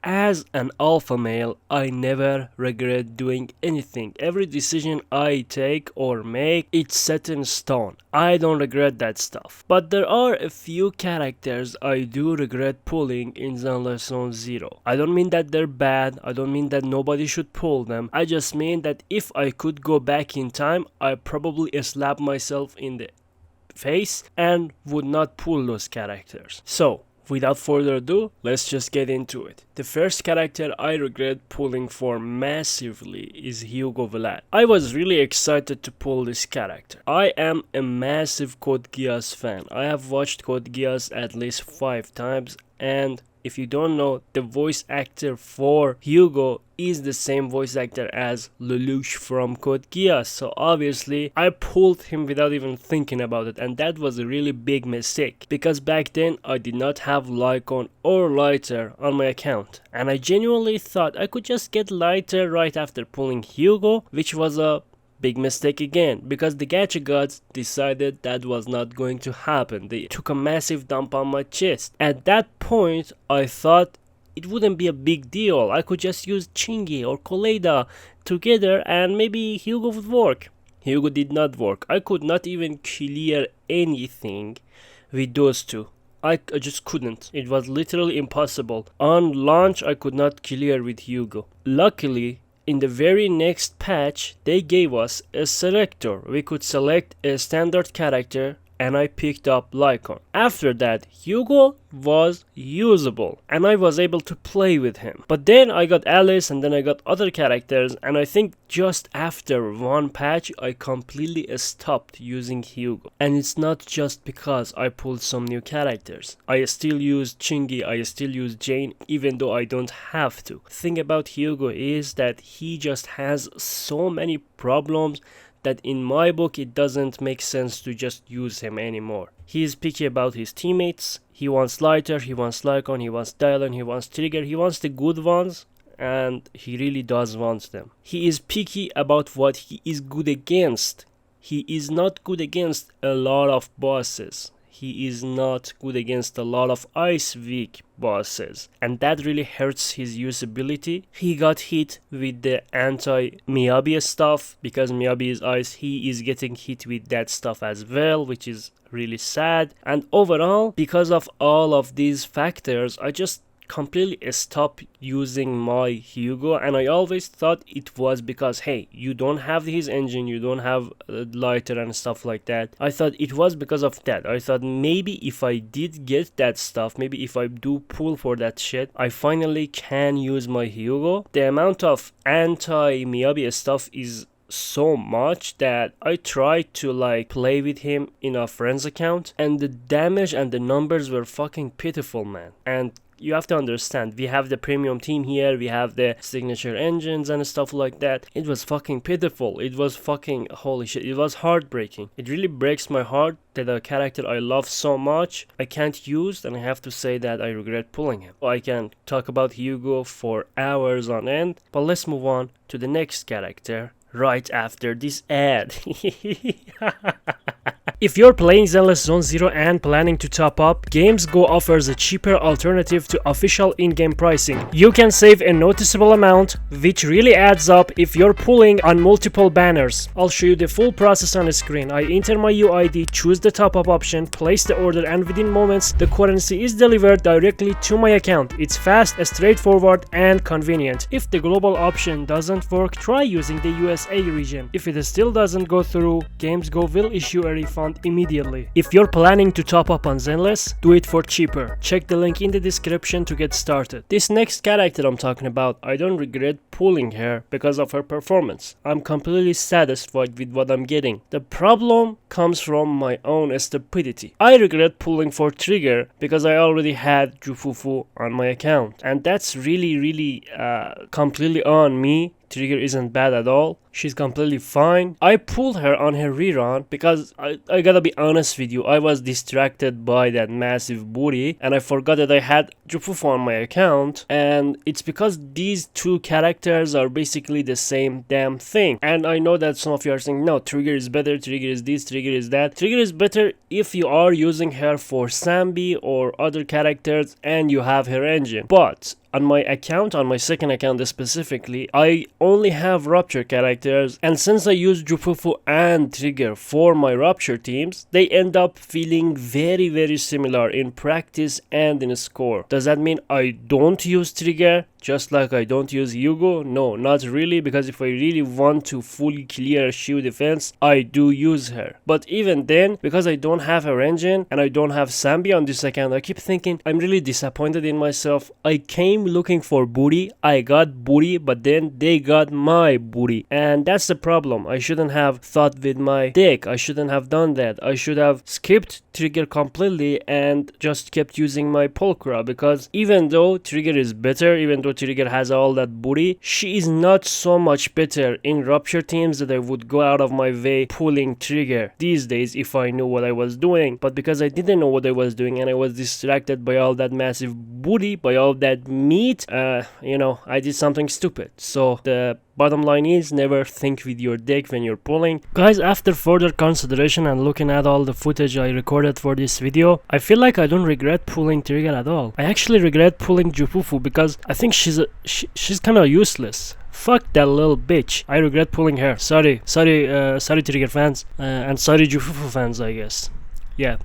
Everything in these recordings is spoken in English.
as an alpha male, I never regret doing anything. Every decision I take or make, it's set in stone. I don't regret that stuff. But there are a few characters I do regret pulling in Zenless Zone Zero. I don't mean that they're bad, I don't mean that nobody should pull them. I just mean that if I could go back in time, I probably slap myself in the face and would not pull those characters. So, without further ado, let's just get into it. The first character I regret pulling for massively is Hugo Vlad. I was really excited to pull this character. I am a massive Code Geass fan. I have watched Code Geass at least 5 times, and if you don't know, the voice actor for Hugo is the same voice actor as Lucia from Code Geass. So obviously, I pulled him without even thinking about it, and that was a really big mistake. Because back then, I did not have Lycaon or Lighter on my account. And I genuinely thought I could just get Lighter right after pulling Hugo, which was a big mistake again, because the gacha gods decided that was not going to happen. They took a massive dump on my chest. At that point, I thought it wouldn't be a big deal. I could just use Chingy or Koleida together and maybe Hugo would work. Hugo did not work. I could not even clear anything with those two. I just couldn't. It was literally impossible. On launch, I could not clear with Hugo. Luckily, in the very next patch, they gave us a selector. We could select a standard character, and I picked up Lycaon. After that, Hugo was usable, and I was able to play with him. But then I got Alice, and then I got other characters, and I think just after one patch, I completely stopped using Hugo. And it's not just because I pulled some new characters. I still use Chingy, I still use Jane, even though I don't have to. The thing about Hugo is that he just has so many problems that in my book it doesn't make sense to just use him anymore. He is picky about his teammates. He wants Lighter, he wants Lycaon, he wants Dylan, he wants Trigger, he wants the good ones, and he really does want them. He is picky about what he is good against. He is not good against a lot of bosses. He is not good against a lot of Ice Weak bosses, and that really hurts his usability. He got hit with the anti-Miyabi stuff. Because Miyabi is ice, he is getting hit with that stuff as well, which is really sad. And overall, because of all of these factors, I just completely stopped using my Hugo, and I always thought it was because, hey, you don't have his engine, you don't have Lighter and stuff like that. I thought it was because of that. I thought maybe if I did get that stuff, maybe if I do pull for that shit, I finally can use my Hugo. The amount of anti-Miyabi stuff is so much that I tried to play with him in a friend's account, and the damage and the numbers were fucking pitiful, man. And you have to understand, we have the premium team here, we have the signature engines and stuff like that. It was fucking pitiful. It was fucking, holy shit, it was heartbreaking. It really breaks my heart that a character I love so much I can't use, and I have to say that I regret pulling him. I can talk about Hugo for hours on end, but let's move on to the next character right after this ad. If you're playing Zenless Zone Zero and planning to top up, GamesGo offers a cheaper alternative to official in-game pricing. You can save a noticeable amount, which really adds up if you're pulling on multiple banners. I'll show you the full process on the screen. I enter my UID, choose the top-up option, place the order, and within moments, the currency is delivered directly to my account. It's fast, straightforward, and convenient. If the global option doesn't work, try using the USA region. If it still doesn't go through, GamesGo will issue a refund immediately. If you're planning to top up on Zenless, do it for cheaper. Check the link in the description to get started. This next character I'm talking about, I don't regret pulling her because of her performance. I'm completely satisfied with what I'm getting. The problem comes from my own stupidity. I regret pulling for Trigger because I already had Jufufu on my account, and that's really completely on me. Trigger isn't bad at all. She's completely fine. I pulled her on her rerun because I gotta be honest with you, I was distracted by that massive booty and I forgot that I had Jufufu on my account, and it's because these two characters are basically the same damn thing. And I know that some of you are saying, no, Trigger is better, Trigger is this, Trigger is that. Trigger is better if you are using her for Sambi or other characters and you have her engine. But on my account, on my second account specifically, I only have rupture characters, and since I use Jufufu and Trigger for my rupture teams, they end up feeling very similar in practice and in score. Does that mean I don't use Trigger? Just like I don't use Hugo? No, not really, because if I really want to fully clear shield defense, I do use her. But even then, because I don't have her engine and I don't have Sambi on this account, I keep thinking I'm really disappointed in myself. I came looking for booty, I got booty, but then they got my booty. And that's the problem. I shouldn't have thought with my deck. I shouldn't have done that. I should have skipped Trigger completely and just kept using my Pulchra, because even though Trigger is better, even though Trigger has all that booty, she is not so much better in rupture teams that I would go out of my way pulling Trigger these days if I knew what I was doing. But because I didn't know what I was doing and I was distracted by all that massive booty, by all that meat, you know, I did something stupid. So the bottom line is, never think with your deck when you're pulling. Guys, after further consideration and looking at all the footage I recorded for this video, I feel like I don't regret pulling Trigger at all. I actually regret pulling Jufufu because I think she's kind of useless. Fuck that little bitch. I regret pulling her. Sorry Trigger fans, and sorry Jufufu fans, I guess. Yeah.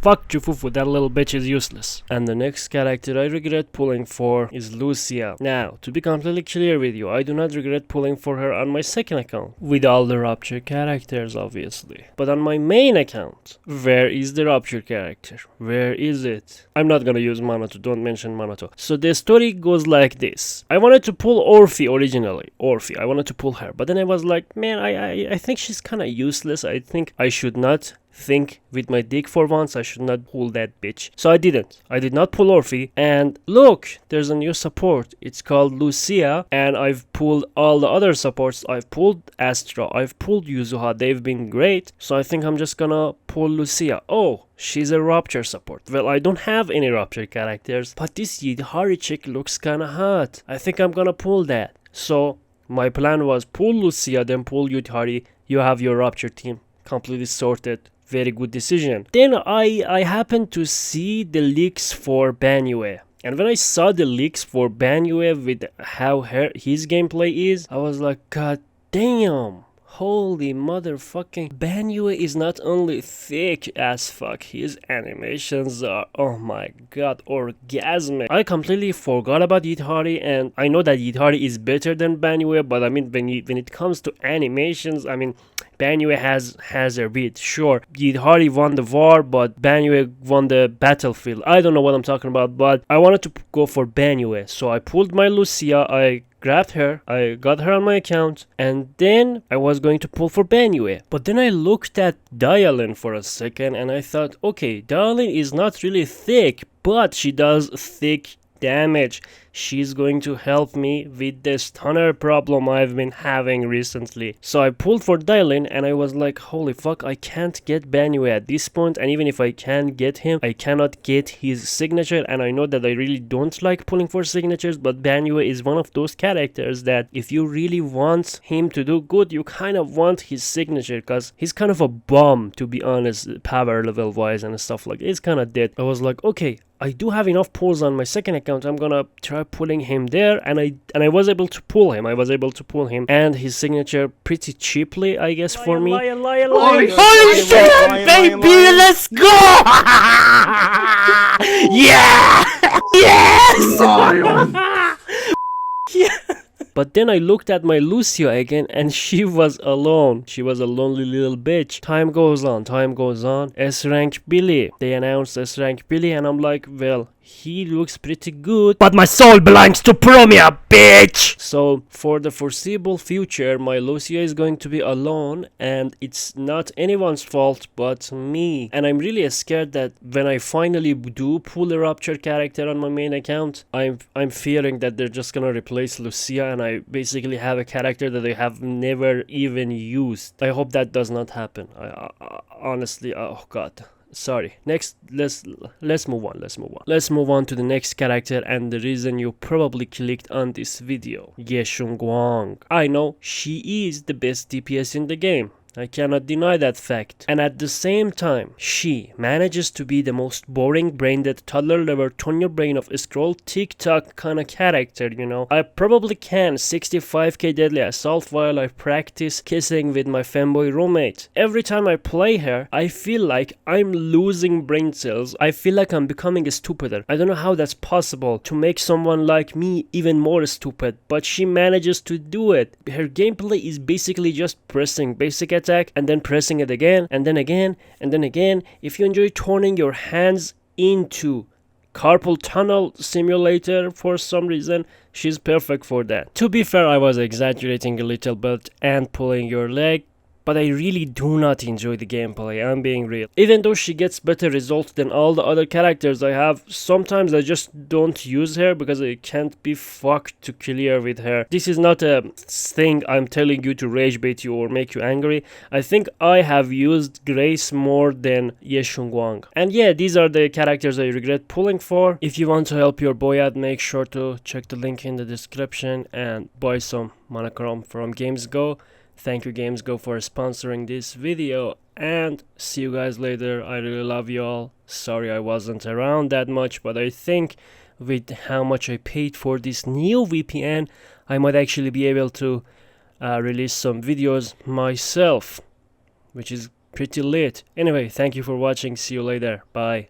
Fuck Jufufu, that little bitch is useless. And the next character I regret pulling for is Lucia. Now, to be completely clear with you, I do not regret pulling for her on my second account, with all the rupture characters obviously. But on my main account, where is the rupture character? Where is it? I'm not gonna use Manato, don't mention Manato. So the story goes like this. I wanted to pull Orphe originally. I wanted to pull her, but then I was like, man, I think she's kinda useless. I think I should not think with my dick for once. I should not pull that bitch. So I didn't. I did not pull Orphe. And look, there's a new support. It's called Lucia. And I've pulled all the other supports. I've pulled Astra. I've pulled Yuzuha. They've been great. So I think I'm just gonna pull Lucia. Oh, she's a rupture support. Well, I don't have any rupture characters, but this Yidhari chick looks kinda hot. I think I'm gonna pull that. So my plan was pull Lucia, then pull Yidhari. You have your rupture team completely sorted. Very good decision. Then I happened to see the leaks for Banyue. And when I saw the leaks for Banyue with how his gameplay is, I was like, god damn. Holy motherfucking. Banyue is not only thick as fuck, his animations are, oh my god, orgasmic. I completely forgot about Yidhari, and I know that Yidhari is better than Banyue, but I mean, when it comes to animations, I mean, Banyue has a beat. Sure, Yidhari won the war, but Banyue won the battlefield. I don't know what I'm talking about, but I wanted to go for Banyue, so I pulled my Lucia, I grabbed her, I got her on my account, and then I was going to pull for Banyue. But then I looked at Dialin for a second and I thought, okay, Dialin is not really thick, but she does thick damage. She's going to help me with the stunner problem I've been having recently. So I pulled for Dialin and I was like, holy fuck, I can't get Banyue at this point, and even if I can get him, I cannot get his signature. And I know that I really don't like pulling for signatures, but Banyue is one of those characters that if you really want him to do good, you kind of want his signature, because he's kind of a bum, to be honest, power level wise and stuff like that. It's kind of dead. I was like, okay, I do have enough pulls on my second account. I'm gonna try pulling him there, and I was able to pull him. And his signature pretty cheaply, I guess, for me. Holy shit, baby, let's go! Yeah! Yes! Yeah. But then I looked at my Lucia again and she was alone. She was a lonely little bitch. Time goes on. S-rank Billy. They announced S-rank Billy and I'm like, well, he looks pretty good, but my soul belongs to Promia, bitch! So for the foreseeable future, my Lucia is going to be alone, and it's not anyone's fault but me. And I'm really scared that when I finally do pull a rupture character on my main account, I'm fearing that they're just gonna replace Lucia and I basically have a character that I have never even used. I hope that does not happen. I honestly, oh god. Sorry. Next, let's move on. Let's move on to the next character, and the reason you probably clicked on this video. Ye Shunguang. I know she is the best DPS in the game. I cannot deny that fact. And at the same time, she manages to be the most boring brain that toddler ever turn your brain off scroll TikTok kind of character, you know. I probably can 65k deadly assault while I practice kissing with my femboy roommate. Every time I play her, I feel like I'm losing brain cells. I feel like I'm becoming stupider. I don't know how that's possible to make someone like me even more stupid, but she manages to do it. Her gameplay is basically just pressing basic attack and then pressing it again and then again and then again. If you enjoy turning your hands into carpal tunnel simulator for some reason, she's perfect for that. To be fair, I was exaggerating a little bit and pulling your leg, but I really do not enjoy the gameplay, I'm being real. Even though she gets better results than all the other characters I have, sometimes I just don't use her because I can't be fucked to clear with her. This is not a thing I'm telling you to rage bait you or make you angry. I think I have used Grace more than Ye Shunguang. And yeah, these are the characters I regret pulling for. If you want to help your boy out, make sure to check the link in the description and buy some monochrome from GamesGo. Thank you GamesGo for sponsoring this video, and see you guys later. I really love you all. Sorry I wasn't around that much, but I think with how much I paid for this new VPN, I might actually be able to release some videos myself, which is pretty lit. Anyway, thank you for watching. See you later. Bye.